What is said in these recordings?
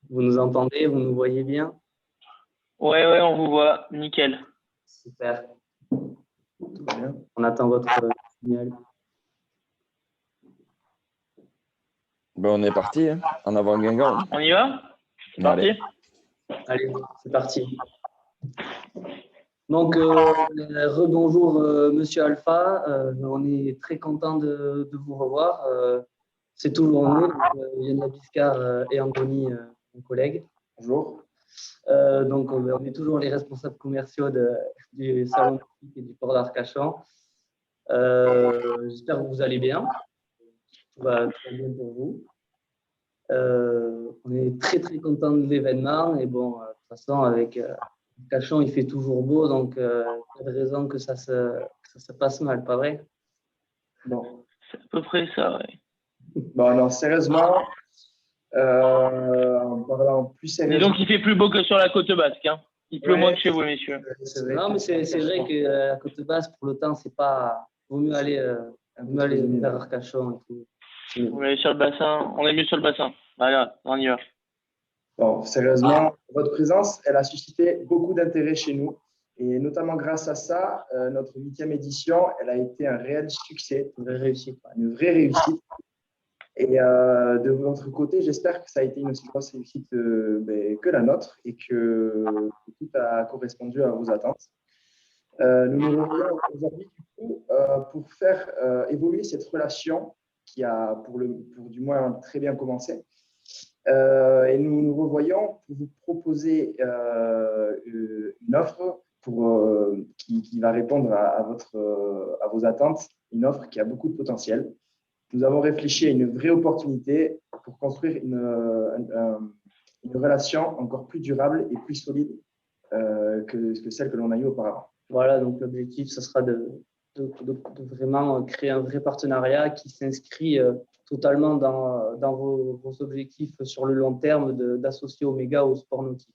Vous nous entendez, vous nous voyez bien? Ouais, on vous voit. Nickel. Super. Tout va bien. On attend votre signal. Ben, on est parti, hein, en avant Guingamp. On y va? C'est parti. Allez, c'est parti. Donc, rebonjour, Monsieur Alpha. On est très content de vous revoir. C'est toujours nous, Yann Labiscar et Anthony, mon collègue. Bonjour. Donc, on est toujours les responsables commerciaux du Salon Nautique et du port d'Arcachon. J'espère que vous allez bien. Tout va très bien pour vous. On est très très content de l'événement et bon, de toute façon avec Arcachon il fait toujours beau donc pas de raison que ça se passe mal, pas vrai? Bon. C'est à peu près ça, ouais. Bon, alors sérieusement, en parlant plus sérieusement. Disons qu'il fait plus beau que sur la côte basque. Hein. Il pleut moins que chez vous, messieurs. Non, mais c'est vrai que la côte basse pour le temps c'est pas. Vaut mieux aller vers Arcachon et tout. On est sur le bassin. On est mieux sur le bassin. Voilà, on y va. Bon, sérieusement, votre présence, elle a suscité beaucoup d'intérêt chez nous. Et notamment grâce à ça, notre 8e édition, elle a été un réel succès, une vraie réussite. Et de votre côté, j'espère que ça a été une aussi grosse réussite que la nôtre et que tout a correspondu à vos attentes. Nous nous revoyons aujourd'hui du coup pour faire évoluer cette relation qui a pour du moins très bien commencé. Et nous nous revoyons pour vous proposer une offre qui va répondre à vos attentes, une offre qui a beaucoup de potentiel. Nous avons réfléchi à une vraie opportunité pour construire une relation encore plus durable et plus solide que celle que l'on a eue auparavant. Voilà, donc l'objectif, ce sera de vraiment créer un vrai partenariat qui s'inscrit totalement dans vos objectifs sur le long terme d'associer Omega au sport nautique.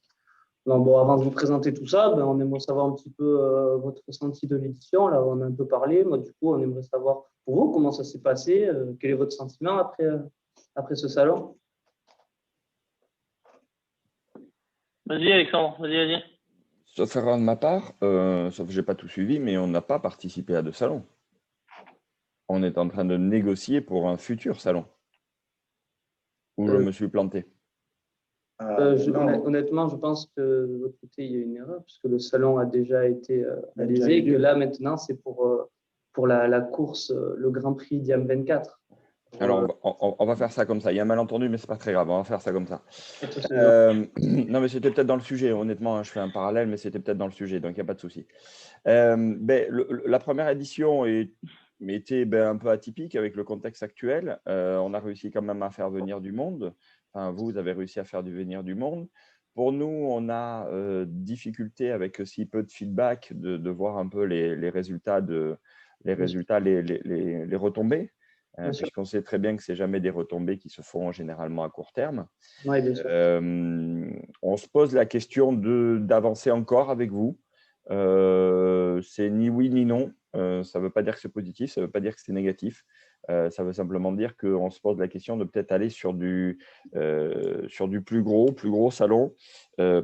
Donc, bon, avant de vous présenter tout ça, on aimerait savoir un petit peu votre ressenti de l'édition. Là, on a un peu parlé. Moi, du coup, on aimerait savoir pour vous comment ça s'est passé, quel est votre sentiment après ce salon. Vas-y, Alexandre, vas-y. Sauf erreur de ma part, sauf que je n'ai pas tout suivi, mais on n'a pas participé à de salons. On est en train de négocier pour un futur salon. Où je me suis planté. Honnêtement, je pense que de votre côté, il y a une erreur, puisque le salon a déjà été réalisé et que là, maintenant, c'est pour la course, le Grand Prix Diam 24. Alors, on va faire ça comme ça. Il y a un malentendu, mais ce n'est pas très grave. On va faire ça comme ça. Non, mais c'était peut-être dans le sujet. Honnêtement, hein, je fais un parallèle, mais c'était peut-être dans le sujet, donc il n'y a pas de souci. La première édition était un peu atypique avec le contexte actuel. On a réussi quand même à faire venir du monde. Enfin, vous avez réussi à faire venir du monde. Pour nous, on a difficulté avec si peu de feedback de voir un peu les résultats, les retombées. Puisqu'on sait très bien que ce n'est jamais des retombées qui se font généralement à court terme. Oui, bien sûr. On se pose la question d'avancer encore avec vous. C'est ni oui ni non. Ça ne veut pas dire que c'est positif, ça ne veut pas dire que c'est négatif. Ça veut simplement dire qu'on se pose la question de peut-être aller sur du plus gros salon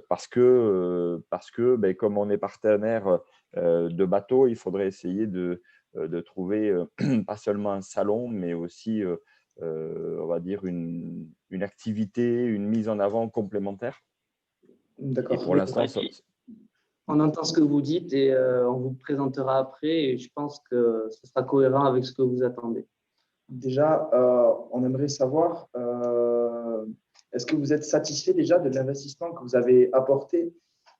parce que comme on est partenaire de bateau, il faudrait essayer de trouver pas seulement un salon, mais aussi, on va dire, une activité, une mise en avant complémentaire. D'accord. Et pour l'instant, on entend ce que vous dites et on vous présentera après et je pense que ce sera cohérent avec ce que vous attendez. Déjà, on aimerait savoir, est-ce que vous êtes satisfait déjà de l'investissement que vous avez apporté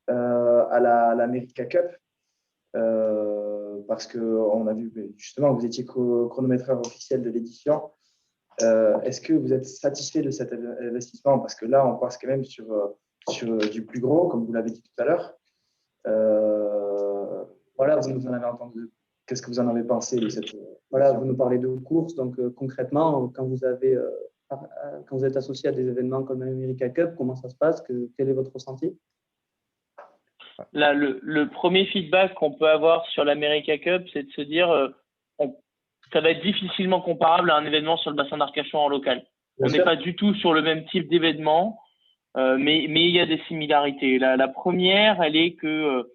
à l'America Cup parce qu'on a vu justement que vous étiez chronométreur officiel de l'édition. Est-ce que vous êtes satisfait de cet investissement? Parce que là, on passe quand même sur du plus gros, comme vous l'avez dit tout à l'heure. Voilà, vous nous en avez entendu. Qu'est-ce que vous en avez pensé de cette… Voilà, vous nous parlez de courses. Donc, concrètement, quand vous êtes associé à des événements comme l'America Cup, comment ça se passe? Quel est votre ressenti? Là, le premier feedback qu'on peut avoir sur l'America Cup, c'est de se dire ça va être difficilement comparable à un événement sur le bassin d'Arcachon en local. On n'est pas du tout sur le même type d'événement. mais il y a des similarités. La première, elle est que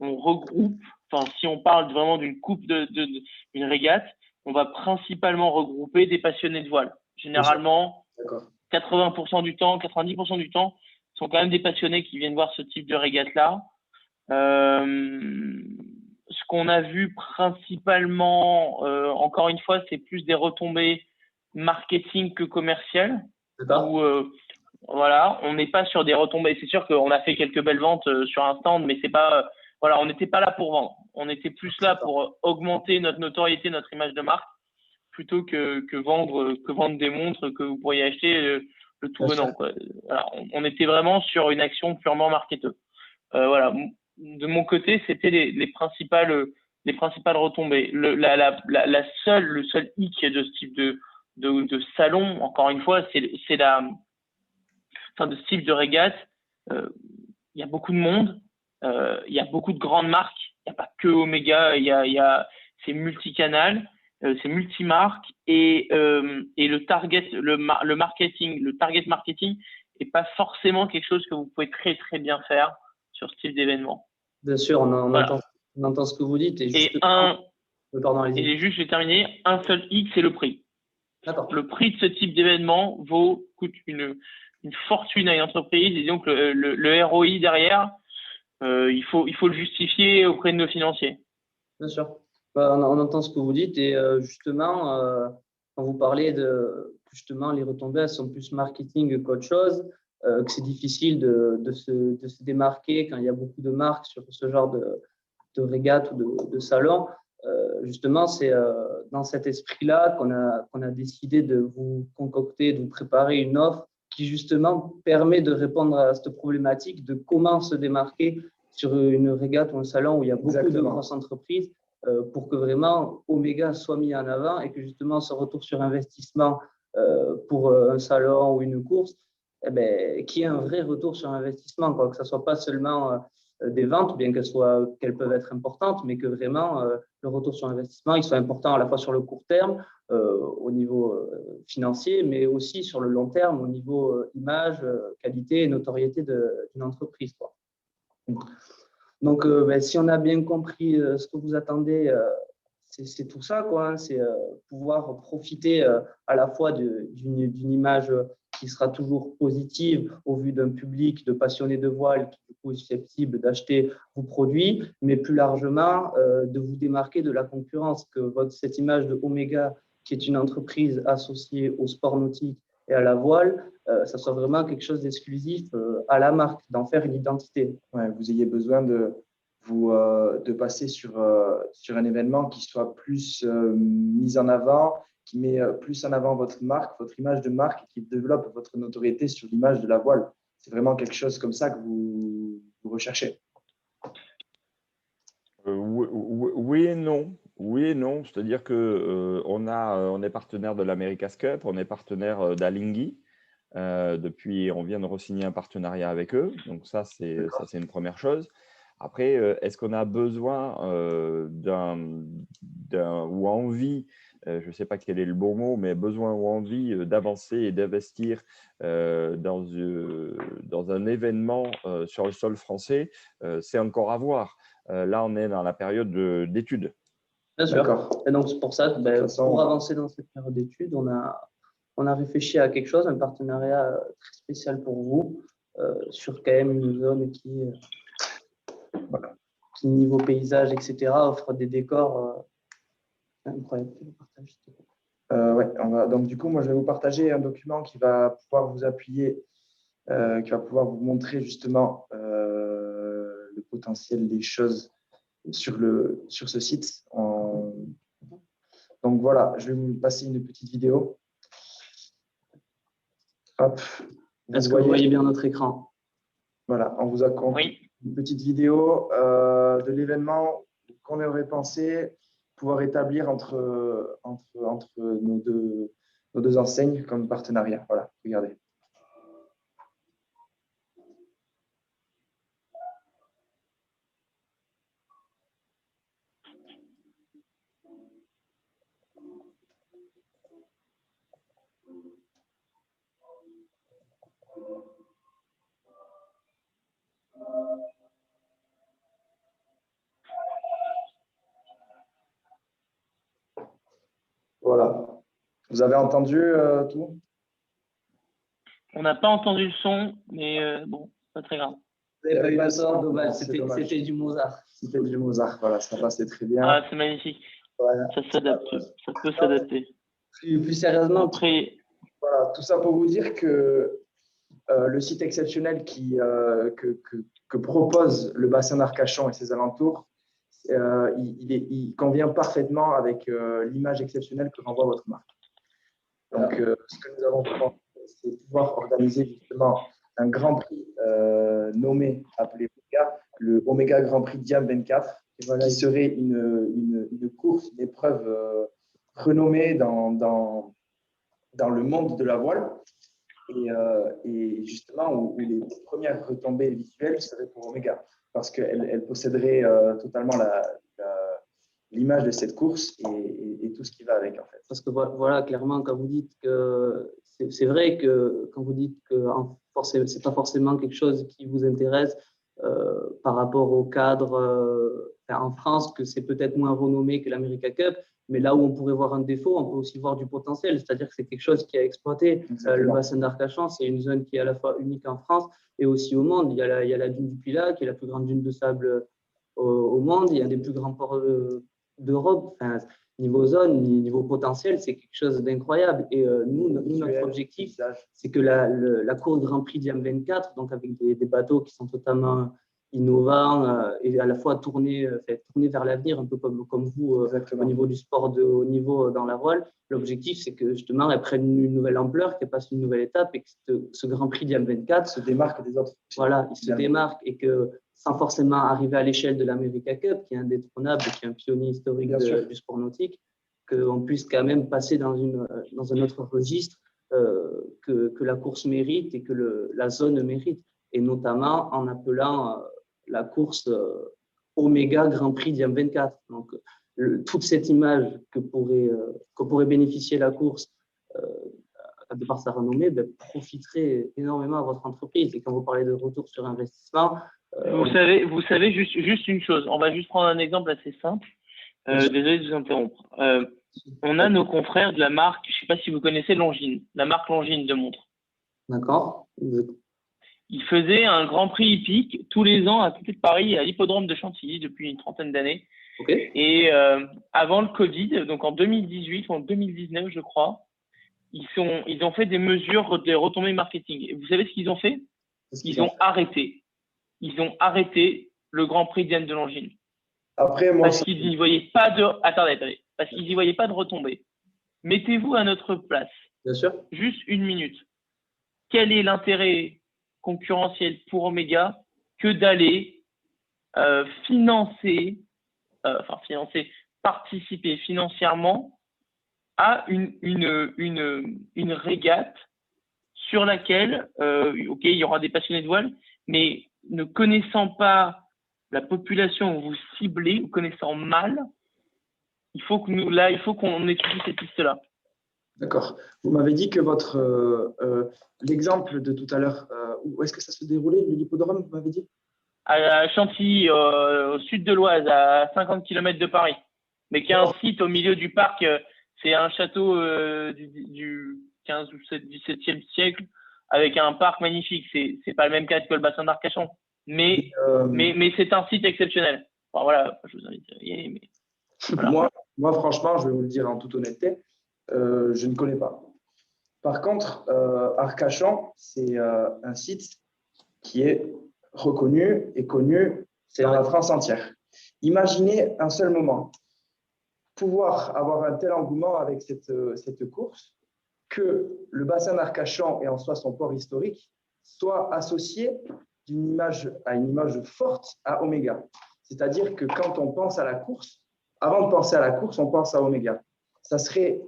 on regroupe, enfin, si on parle vraiment d'une coupe d'une régate, on va principalement regrouper des passionnés de voile. Généralement, 80% du temps, 90% du temps, sont quand même des passionnés qui viennent voir ce type de régate-là. Ce qu'on a vu principalement, encore une fois, c'est plus des retombées marketing que commerciales. Où, voilà, on n'est pas sur des retombées. C'est sûr qu'on a fait quelques belles ventes sur un stand, mais c'est pas, voilà, on n'était pas là pour vendre. On était plus là pour augmenter notre notoriété, notre image de marque, plutôt que vendre des montres que vous pourriez acheter le tout venant, quoi. Voilà, on était vraiment sur une action purement marketeuse. Voilà, de mon côté, c'était les principales retombées. Le seul hic de ce type de salon, encore une fois, c'est de ce type de régate. Il y a beaucoup de monde, il y a beaucoup de grandes marques. Il n'y a pas que Omega, c'est multicanal, c'est multimarque et le target marketing n'est pas forcément quelque chose que vous pouvez très très bien faire sur ce type d'événement. Bien sûr, on entend ce que vous dites. Et juste, j'ai terminé, un seul hic, c'est le prix. Le prix de ce type d'événement coûte une fortune à une entreprise, et donc le ROI derrière, il faut le justifier auprès de nos financiers. Bien sûr. On entend ce que vous dites et justement, quand vous parlez de justement les retombées, elles sont plus marketing qu'autre chose, que c'est difficile de se démarquer quand il y a beaucoup de marques sur ce genre de régate ou de salon. Justement, c'est dans cet esprit-là qu'on a décidé de vous concocter, de vous préparer une offre qui justement permet de répondre à cette problématique de comment se démarquer sur une régate ou un salon où il y a beaucoup de grosses entreprises pour que vraiment Omega soit mis en avant et que justement ce retour sur investissement pour un salon ou une course, qu'il y ait un vrai retour sur investissement, quoi, que ce ne soit pas seulement des ventes, bien qu'elles peuvent être importantes, mais que vraiment le retour sur investissement il soit important à la fois sur le court terme, au niveau financier, mais aussi sur le long terme, au niveau image, qualité et notoriété d'une entreprise, quoi. Donc, si on a bien compris ce que vous attendez, c'est tout ça, quoi, hein, c'est pouvoir profiter à la fois d'une image qui sera toujours positive au vu d'un public de passionnés de voile qui du coup, est susceptible d'acheter vos produits, mais plus largement de vous démarquer de la concurrence, que cette image de Omega, qui est une entreprise associée au sport nautique et à la voile, ça soit vraiment quelque chose d'exclusif à la marque, d'en faire une identité. Ouais, vous ayez besoin de passer sur un événement qui soit plus mis en avant, qui met plus en avant votre marque, votre image de marque, qui développe votre notoriété sur l'image de la voile. C'est vraiment quelque chose comme ça que vous recherchez. Oui et non. Oui et non. C'est-à-dire que on est partenaire de l'America's Cup, on est partenaire d'Alinghi. Depuis, on vient de re-signer un partenariat avec eux. Donc ça, c'est une première chose. Après, est-ce qu'on a besoin ou envie, je ne sais pas quel est le bon mot, mais besoin ou envie d'avancer et d'investir dans un événement sur le sol français, c'est encore à voir. Là, on est dans la période d'études. Bien sûr. Et donc, c'est pour ça que pour avancer dans cette période d'études, on a réfléchi à quelque chose, un partenariat très spécial pour vous, sur quand même une zone qui niveau paysage, etc., offre des décors incroyables. Donc, du coup, moi, je vais vous partager un document qui va pouvoir vous appuyer, qui va pouvoir vous montrer justement le potentiel des choses sur ce site. Donc, voilà, je vais vous passer une petite vidéo. Hop. Est-ce que vous voyez bien notre écran? Voilà, on vous a compris une petite vidéo de l'événement qu'on aurait pensé pouvoir établir entre nos deux enseignes comme partenariat. Voilà, regardez. Vous avez entendu tout? On n'a pas entendu le son, mais bon, pas très grave. Vous n'avez pas eu le son, dommage. C'était du Mozart. C'était du Mozart, voilà, ça passait très bien. Ah, c'est magnifique. Voilà. Ça s'adapte, ça peut s'adapter. Plus sérieusement, après, voilà, tout ça pour vous dire que le site exceptionnel que propose le bassin d'Arcachon et ses alentours, il convient parfaitement avec l'image exceptionnelle que renvoie votre marque. Donc, ce que nous avons fait, c'est pouvoir organiser justement un grand prix appelé Omega, le Omega Grand Prix Diam 24, qui serait une course, une épreuve renommée dans le monde de la voile. Et justement, où les premières retombées visuelles seraient pour Omega, parce qu'elle posséderait totalement l'image de cette course et tout ce qui va avec, en fait. Parce que voilà, clairement, quand vous dites que c'est vrai que quand vous dites que c'est pas forcément quelque chose qui vous intéresse par rapport au cadre en France, que c'est peut-être moins renommé que l'America Cup, mais là où on pourrait voir un défaut, on peut aussi voir du potentiel, c'est-à-dire que c'est quelque chose qui a exploité. Le bassin d'Arcachon, c'est une zone qui est à la fois unique en France et aussi au monde. Il y a la dune du Pilat, qui est la plus grande dune de sable au monde. Il y a un des plus grands ports d'Europe. Enfin, niveau zone, niveau potentiel, c'est quelque chose d'incroyable. Et nous, notre objectif, c'est que la course Grand Prix Diam 24, donc avec des bateaux qui sont totalement innovants et à la fois tournés vers l'avenir, un peu comme vous au niveau du sport de haut niveau dans la voile. L'objectif, c'est que justement, elle prenne une nouvelle ampleur, qu'elle passe une nouvelle étape et que ce Grand Prix Diam 24 se démarque des autres. Voilà, il se démarque et que sans forcément arriver à l'échelle de l'America Cup, qui est indétrônable, qui est un pionnier historique du sport nautique, qu'on puisse quand même passer dans un autre registre que la course mérite et que la zone mérite, et notamment en appelant la course Omega Grand Prix Diam 24. Donc, toute cette image que pourrait bénéficier la course de par sa renommée, profiterait énormément à votre entreprise. Et quand vous parlez de retour sur investissement… Vous savez juste une chose. On va juste prendre un exemple assez simple. Désolé de vous interrompre. On a nos confrères de la marque, je ne sais pas si vous connaissez Longines, la marque Longines de montres. D'accord. Ils faisaient un Grand Prix hippique tous les ans à côté de Paris, à l'hippodrome de Chantilly, depuis une trentaine d'années. Okay. Et avant le Covid, donc en 2018 ou en 2019, je crois, ils ont fait des mesures de retombées marketing. Et vous savez ce qu'ils ont fait? Ils ont arrêté. Ils ont arrêté le Grand Prix Diam de Longines. Après, moi, parce qu'ils n'y voyaient pas de… Attendez. Parce qu'ils n'y voyaient pas de retombées. Mettez-vous à notre place. Bien sûr. Juste une minute. Quel est l'intérêt concurrentiel pour Omega que d'aller participer financièrement à une régate sur laquelle, ok, il y aura des passionnés de voile, mais ne connaissant pas la population que vous ciblez, ou connaissant mal, il faut qu'on étudie cette piste-là. D'accord. Vous m'avez dit que l'exemple de tout à l'heure, où est-ce que ça se déroulait, l'hippodrome, vous m'avez dit? À Chantilly, au sud de l'Oise, à 50 km de Paris. Mais qui a un site au milieu du parc, c'est un château du 15 ou 17e siècle, avec un parc magnifique. C'est pas le même cadre que le bassin d'Arcachon. Mais c'est un site exceptionnel. Enfin, voilà, je vous invite à y aller. Mais, voilà. Moi, franchement, je vais vous le dire en toute honnêteté, je ne connais pas. Par contre, Arcachon, c'est un site qui est reconnu et connu dans la France entière. Imaginez un seul moment pouvoir avoir un tel engouement avec cette course, que le bassin d'Arcachon et en soi son port historique soit associé à une image forte à Omega. C'est-à-dire que quand on pense à la course, avant de penser à la course, on pense à Omega. Ça serait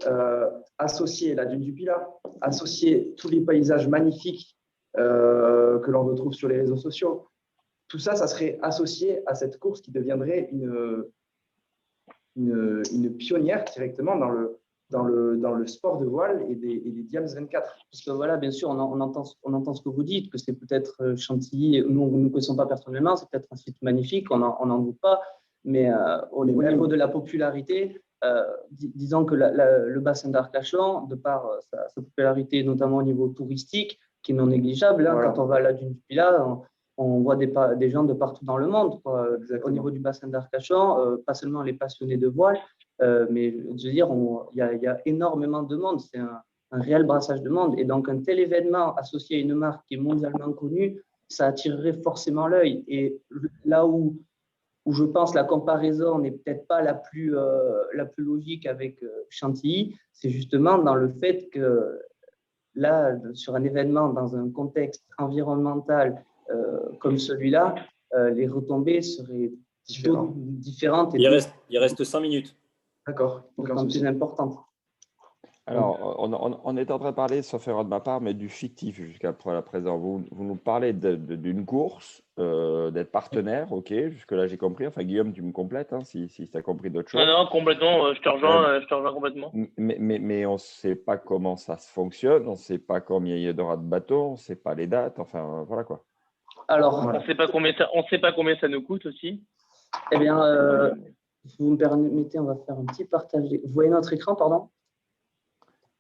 associer la dune du Pilat, associer tous les paysages magnifiques que l'on retrouve sur les réseaux sociaux. Tout ça, ça serait associé à cette course qui deviendrait une pionnière directement dans le sport de voile et des Diams 24. Parce que voilà, bien sûr, on entend ce que vous dites, que c'est peut-être Chantilly, nous ne connaissons pas personnellement, c'est peut-être un site magnifique, on n'en doute pas, mais au niveau de la popularité, disons que le bassin d'Arcachon, de par sa popularité, notamment au niveau touristique, qui est non négligeable, hein, quand on va à la dune du Pilat, on voit des gens de partout dans le monde, quoi. Au niveau du bassin d'Arcachon, pas seulement les passionnés de voile, mais je veux dire, il y a énormément de monde, c'est un réel brassage de monde. Et donc, un tel événement associé à une marque qui est mondialement connue, ça attirerait forcément l'œil. Et là où je pense la comparaison n'est peut-être pas la plus logique avec Chantilly, c'est justement dans le fait que là, sur un événement, dans un contexte environnemental comme celui-là, les retombées seraient différentes. Il reste 5 minutes. D'accord. D'autant plus importantes. Alors, on est en train de parler, sauf erreur de ma part, mais du fictif jusqu'à présent. Vous nous parlez d'une course, d'être partenaire, ok, jusque-là j'ai compris. Enfin, Guillaume, tu me complètes, hein, si tu as compris d'autres choses. Non, complètement, je te rejoins complètement. Mais on ne sait pas comment ça se fonctionne, on ne sait pas combien il y aura de bateaux, on ne sait pas les dates, enfin, voilà quoi. Alors, on ne sait pas combien ça nous coûte aussi. Eh bien, si vous me permettez, on va faire un petit partage. Vous voyez notre écran, pardon?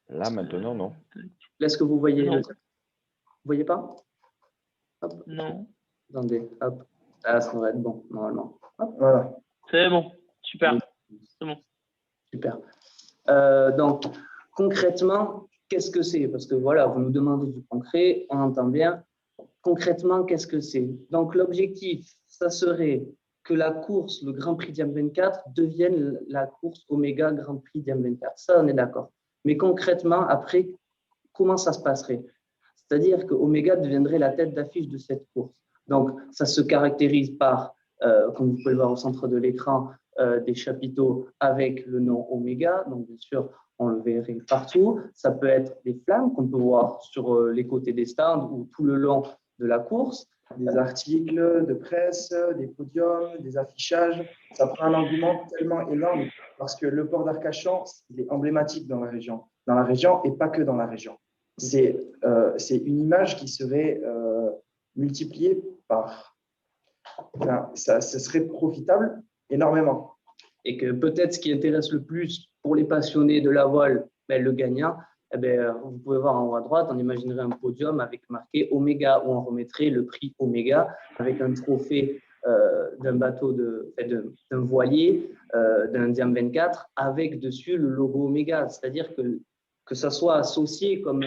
Là, maintenant, non. Est-ce que vous voyez le truc? Vous voyez pas? Hop. Non. Attendez, hop. Ah, ça devrait être bon, normalement. Hop. Voilà. C'est bon, super. C'est bon. Super. Donc, concrètement, qu'est-ce que c'est? Parce que voilà, vous nous demandez du concret, on entend bien. Concrètement, qu'est-ce que c'est? Donc, l'objectif, ça serait que la course, le Grand Prix Diam 24, devienne la course Omega Grand Prix Diam 24. Ça, on est d'accord. Mais concrètement, après, comment ça se passerait? C'est-à-dire que Omega deviendrait la tête d'affiche de cette course. Donc, ça se caractérise par, comme vous pouvez le voir au centre de l'écran, des chapiteaux avec le nom Omega. Donc, bien sûr, on le verrait partout. Ça peut être des flammes qu'on peut voir sur les côtés des stands ou tout le long de la course. Des articles de presse, des podiums, des affichages. Ça prend un engouement tellement énorme parce que le port d'Arcachon, il est emblématique dans la région et pas que dans la région. C'est une image qui serait multipliée par… Enfin, ça serait profitable énormément. Et que peut-être ce qui intéresse le plus pour les passionnés de la voile, le gagnant, vous pouvez voir en haut à droite, on imaginerait un podium avec marqué Omega, où on remettrait le prix Omega avec un trophée d'un bateau, d'un voilier, d'un Diam 24, avec dessus le logo Omega. C'est-à-dire que ça soit associé comme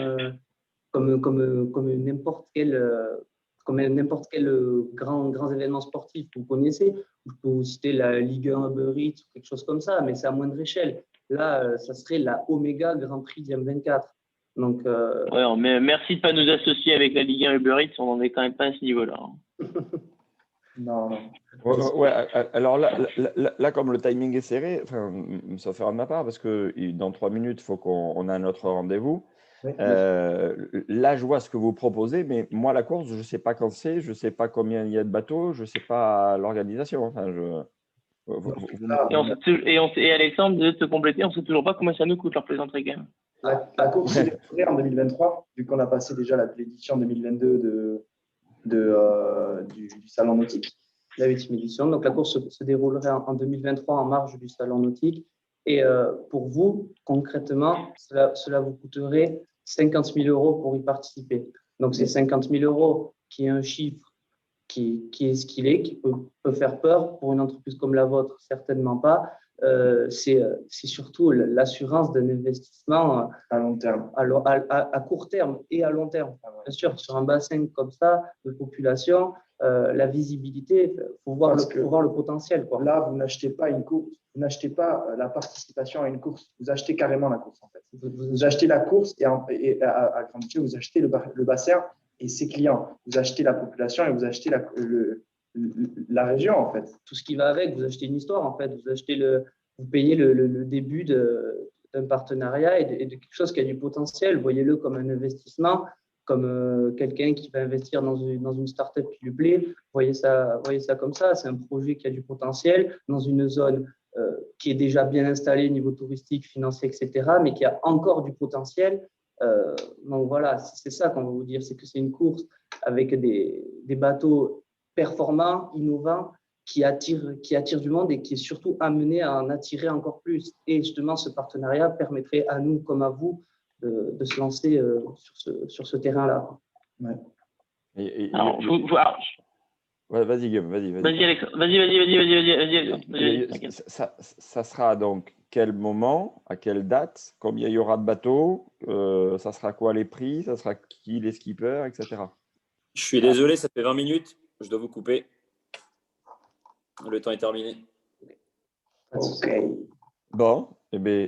n'importe quel grand événement sportif que vous connaissez. Je peux vous citer la Ligue 1 Uber Eats ou quelque chose comme ça, mais c'est à moindre échelle. Là, ça serait la Omega Grand Prix Diam 24. Donc, mais merci de ne pas nous associer avec la Ligue 1 Uber Eats, on n'en est quand même pas à ce niveau-là. Non. Ouais, alors là, comme le timing est serré, enfin, ça fera de ma part, parce que dans 3 minutes, il faut qu'on ait un autre rendez-vous. Oui. Là, je vois ce que vous proposez, mais moi, la course, je ne sais pas quand c'est, je ne sais pas combien il y a de bateaux, je ne sais pas l'organisation. Enfin, Et Alexandre, de te compléter, on ne sait toujours pas combien ça nous coûte leur plaisanterie quand même. La course est démarrée en 2023, vu qu'on a passé déjà l'édition 2022 du Salon Nautique. La 8e édition. Donc, la course se déroulerait en 2023 en marge du Salon Nautique. Et pour vous, concrètement, cela vous coûterait 50 000 € pour y participer. Donc, c'est 50 000 € qui est un chiffre qui est ce qu'il est, qui peut faire peur pour une entreprise comme la vôtre, certainement pas. C'est surtout l'assurance d'un investissement à long terme, à court terme et à long terme. Bien sûr, sur un bassin comme ça de population, la visibilité, il faut voir le potentiel, quoi. Là, vous n'achetez pas une course, vous n'achetez pas la participation à une course, vous achetez carrément la course en fait. Vous achetez la course et à grande échelle, vous achetez le bassin et ses clients. Vous achetez la population et vous achetez la région en fait. Tout ce qui va avec, vous achetez une histoire en fait. Vous payez le début d'un partenariat et de quelque chose qui a du potentiel. Voyez-le comme un investissement, comme quelqu'un qui va investir dans une start-up qui lui plaît. Voyez ça comme ça. C'est un projet qui a du potentiel dans une zone qui est déjà bien installée au niveau touristique, financier, etc., mais qui a encore du potentiel. Donc voilà, c'est ça qu'on va vous dire, c'est que c'est une course avec des bateaux performants, innovants, qui attire du monde et qui est surtout amené à en attirer encore plus. Et justement, ce partenariat permettrait à nous comme à vous de se lancer sur ce terrain-là. Ouais. Vas-y, Guillaume, vas-y. Vas-y, Alex. Ça sera donc quel moment, à quelle date, combien il y aura de bateaux, ça sera quoi les prix, ça sera qui les skippers, etc. Je suis désolé, ça fait 20 minutes, je dois vous couper. Le temps est terminé. Ok. Bon, eh bien,